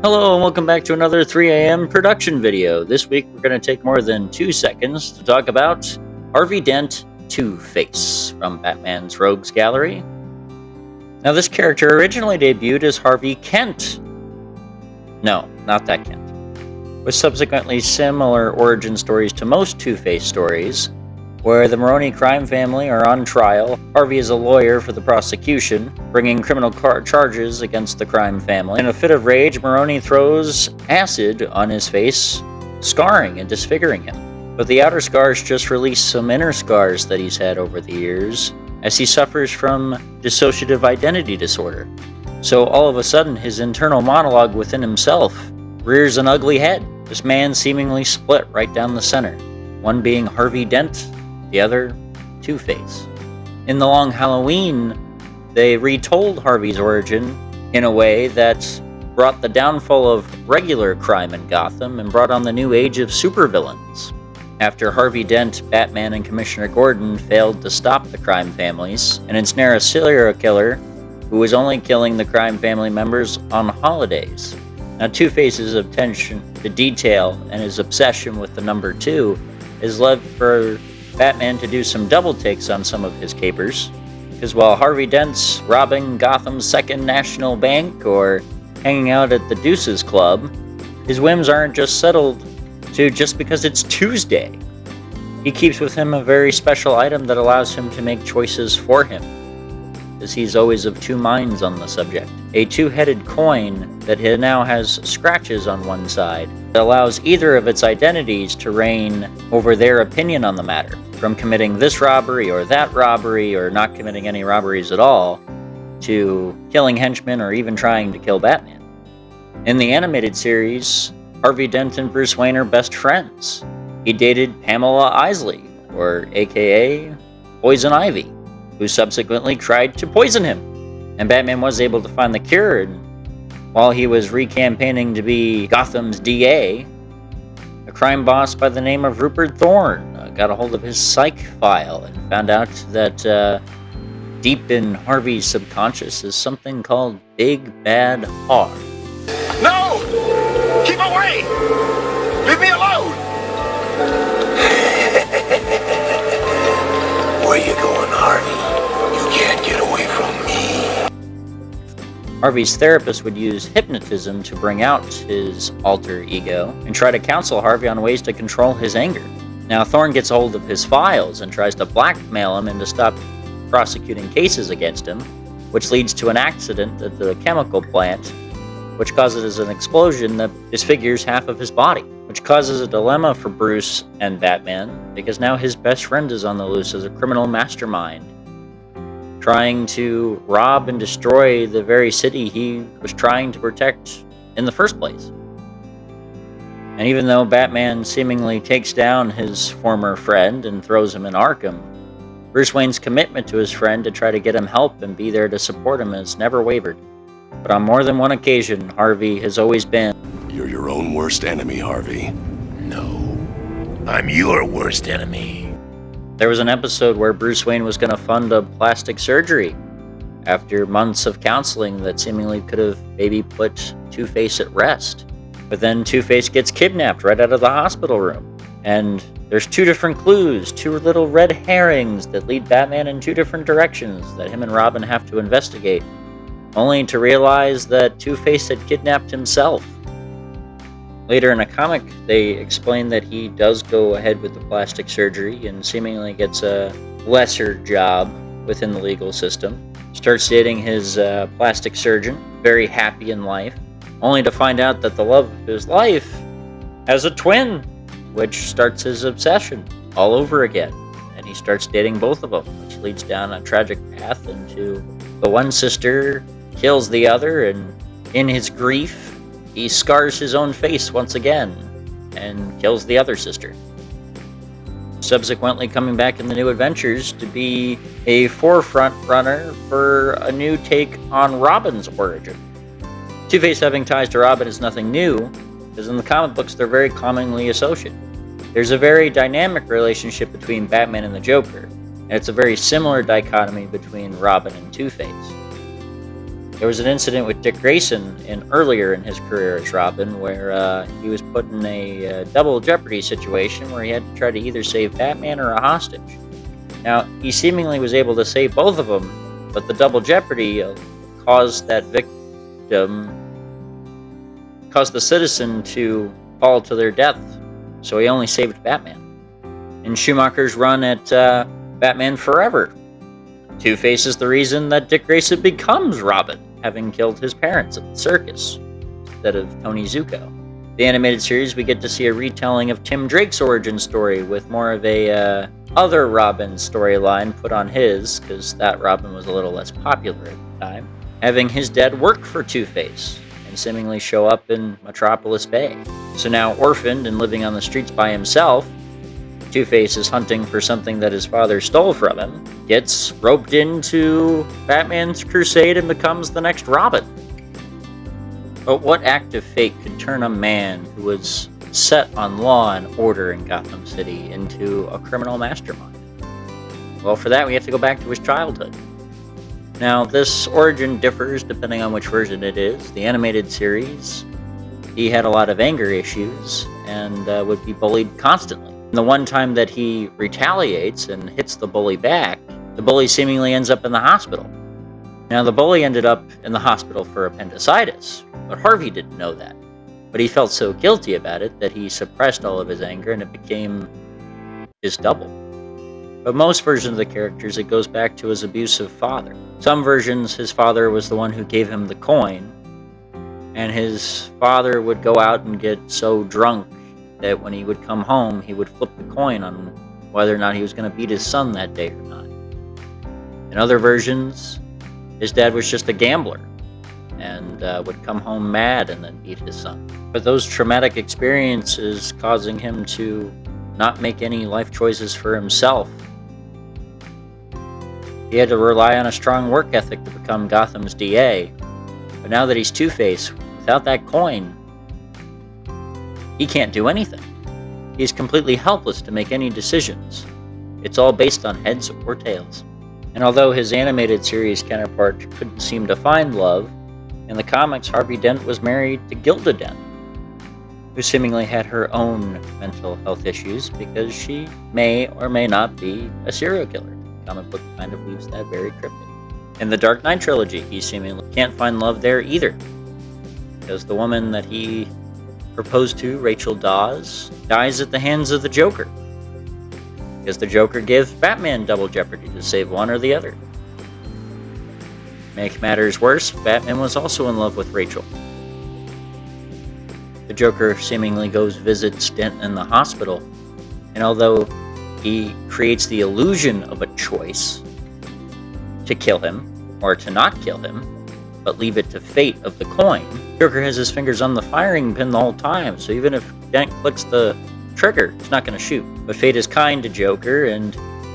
Hello and welcome back to another 3 a.m. production video. This week we're going to take more than 2 seconds to talk about Harvey Dent, Two-Face from Batman's Rogues Gallery. Now this character originally debuted as Harvey Kent. No, not that Kent. With subsequently similar origin stories to most Two-Face stories, where the Maroni crime family are on trial. Harvey is a lawyer for the prosecution, bringing criminal charges against the crime family. In a fit of rage, Maroni throws acid on his face, scarring and disfiguring him. But the outer scars just release some inner scars that he's had over the years, as he suffers from dissociative identity disorder. So all of a sudden, his internal monologue within himself rears an ugly head. This man seemingly split right down the center, one being Harvey Dent, the other, Two-Face. In The Long Halloween, they retold Harvey's origin in a way that brought the downfall of regular crime in Gotham and brought on the new age of supervillains. After Harvey Dent, Batman, and Commissioner Gordon failed to stop the crime families and ensnare a serial killer who was only killing the crime family members on holidays. Now, Two-Face's attention to detail and his obsession with the number 2 has led for Batman to do some double takes on some of his capers, because while Harvey Dent's robbing Gotham's Second National Bank or hanging out at the Deuces Club, his whims aren't just settled to just because it's Tuesday. He keeps with him a very special item that allows him to make choices for him, as he's always of two minds on the subject. A two-headed coin that now has scratches on one side that allows either of its identities to reign over their opinion on the matter, from committing this robbery or that robbery or not committing any robberies at all, to killing henchmen or even trying to kill Batman. In the animated series, Harvey Dent and Bruce Wayne are best friends. He dated Pamela Isley, or aka Poison Ivy, who subsequently tried to poison him. And Batman was able to find the cure, and while he was re-campaigning to be Gotham's DA, a crime boss by the name of Rupert Thorne got a hold of his psych file and found out that deep in Harvey's subconscious is something called Big Bad Har. No! Keep away! Leave me alone! Where you going, Harvey? You can't get away from me. Harvey's therapist would use hypnotism to bring out his alter ego and try to counsel Harvey on ways to control his anger. Now, Thorne gets a hold of his files and tries to blackmail him into stop prosecuting cases against him, which leads to an accident at the chemical plant, which causes an explosion that disfigures half of his body, which causes a dilemma for Bruce and Batman, because now his best friend is on the loose as a criminal mastermind, trying to rob and destroy the very city he was trying to protect in the first place. And even though Batman seemingly takes down his former friend and throws him in Arkham, Bruce Wayne's commitment to his friend to try to get him help and be there to support him has never wavered. But on more than one occasion, Harvey has always been... You're your own worst enemy, Harvey. No. I'm your worst enemy. There was an episode where Bruce Wayne was going to fund a plastic surgery after months of counseling that seemingly could have maybe put Two-Face at rest. But then Two-Face gets kidnapped right out of the hospital room. And there's 2 different clues, 2 little red herrings that lead Batman in 2 different directions that him and Robin have to investigate, only to realize that Two-Face had kidnapped himself. Later in a comic, they explain that he does go ahead with the plastic surgery and seemingly gets a lesser job within the legal system. Starts dating his plastic surgeon, very happy in life, only to find out that the love of his life has a twin, which starts his obsession all over again. And he starts dating both of them, which leads down a tragic path into the one sister kills the other, and in his grief, he scars his own face once again and kills the other sister. Subsequently coming back in the New Adventures to be a forefront runner for a new take on Robin's origin. Two-Face having ties to Robin is nothing new, because in the comic books they're very commonly associated. There's a very dynamic relationship between Batman and the Joker, and it's a very similar dichotomy between Robin and Two-Face. There was an incident with Dick Grayson earlier in his career as Robin where he was put in a double jeopardy situation where he had to try to either save Batman or a hostage. Now, he seemingly was able to save both of them, but the double jeopardy caused that victim, caused the citizen to fall to their death, so he only saved Batman. In Schumacher's run at Batman Forever, Two-Face is the reason that Dick Grayson becomes Robin, having killed his parents at the circus instead of Tony Zuko. The animated series, we get to see a retelling of Tim Drake's origin story with more of a other Robin storyline put on his, because that Robin was a little less popular at the time, having his dad work for Two-Face and seemingly show up in Metropolis Bay. So now orphaned and living on the streets by himself, Two-Face is hunting for something that his father stole from him, gets roped into Batman's crusade, and becomes the next Robin. But what act of fate could turn a man who was set on law and order in Gotham City into a criminal mastermind? Well, for that we have to go back to his childhood. Now, this origin differs depending on which version it is. The animated series, he had a lot of anger issues and would be bullied constantly. And the one time that he retaliates and hits the bully back, the bully seemingly ends up in the hospital. Now, the bully ended up in the hospital for appendicitis, but Harvey didn't know that. But he felt so guilty about it that he suppressed all of his anger, and it became his double. But most versions of the characters, it goes back to his abusive father. Some versions, his father was the one who gave him the coin, and his father would go out and get so drunk that when he would come home, he would flip the coin on whether or not he was going to beat his son that day or not. In other versions, his dad was just a gambler and would come home mad and then beat his son. But those traumatic experiences causing him to not make any life choices for himself. He had to rely on a strong work ethic to become Gotham's DA. But now that he's Two-Face, without that coin, he can't do anything. He's completely helpless to make any decisions. It's all based on heads or tails. And although his animated series counterpart couldn't seem to find love, in the comics, Harvey Dent was married to Gilda Dent, who seemingly had her own mental health issues because she may or may not be a serial killer. The comic book kind of leaves that very cryptic. In the Dark Knight trilogy, he seemingly can't find love there either, because the woman that he proposed to, Rachel Dawes, dies at the hands of the Joker, because the Joker gives Batman double jeopardy to save one or the other. Make matters worse, Batman was also in love with Rachel. The Joker seemingly goes visits Dent in the hospital, and although he creates the illusion of a choice to kill him or to not kill him, but leave it to fate of the coin, Joker has his fingers on the firing pin the whole time, so even if Dent clicks the trigger, he's not going to shoot. But fate is kind to Joker, and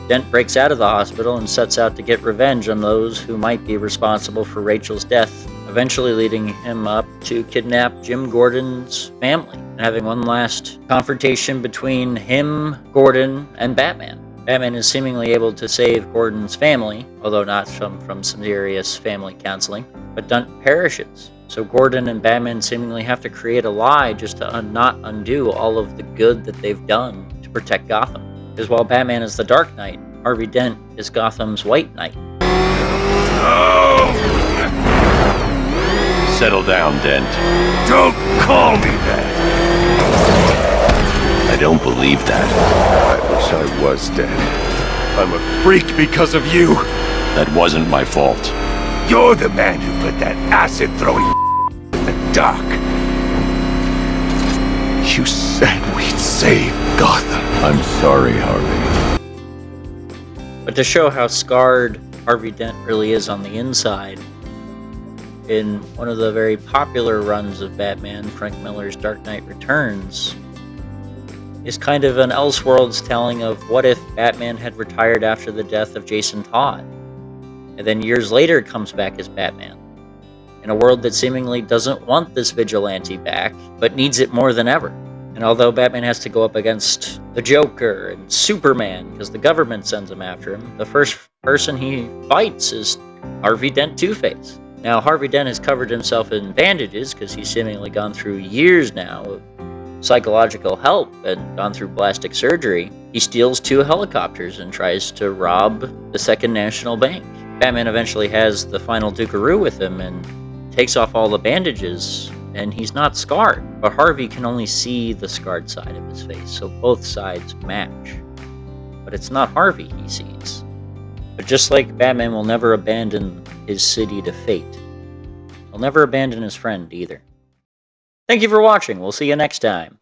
Dent breaks out of the hospital and sets out to get revenge on those who might be responsible for Rachel's death, eventually leading him up to kidnap Jim Gordon's family, and having one last confrontation between him, Gordon, and Batman. Batman is seemingly able to save Gordon's family, although not from some serious family counseling, but Dent perishes. So Gordon and Batman seemingly have to create a lie just to not undo all of the good that they've done to protect Gotham. Because while Batman is the Dark Knight, Harvey Dent is Gotham's White Knight. No! Settle down, Dent. Don't call me that. I don't believe that. I wish I was dead. I'm a freak because of you. That wasn't my fault. You're the man who put that acid-throwing in the dock. You said we'd save Gotham. I'm sorry, Harvey. But to show how scarred Harvey Dent really is on the inside, in one of the very popular runs of Batman, Frank Miller's Dark Knight Returns, is kind of an Elseworlds telling of what if Batman had retired after the death of Jason Todd, and then years later comes back as Batman, in a world that seemingly doesn't want this vigilante back, but needs it more than ever. And although Batman has to go up against the Joker and Superman, because the government sends him after him, the first person he fights is Harvey Dent Two-Face. Now, Harvey Dent has covered himself in bandages because he's seemingly gone through years now of psychological help and gone through plastic surgery. He steals 2 helicopters and tries to rob the Second National Bank. Batman eventually has the final Dukaroo with him and takes off all the bandages, and he's not scarred. But Harvey can only see the scarred side of his face, so both sides match. But it's not Harvey he sees. But just like Batman will never abandon his city to fate, he'll never abandon his friend either. Thank you for watching. We'll see you next time.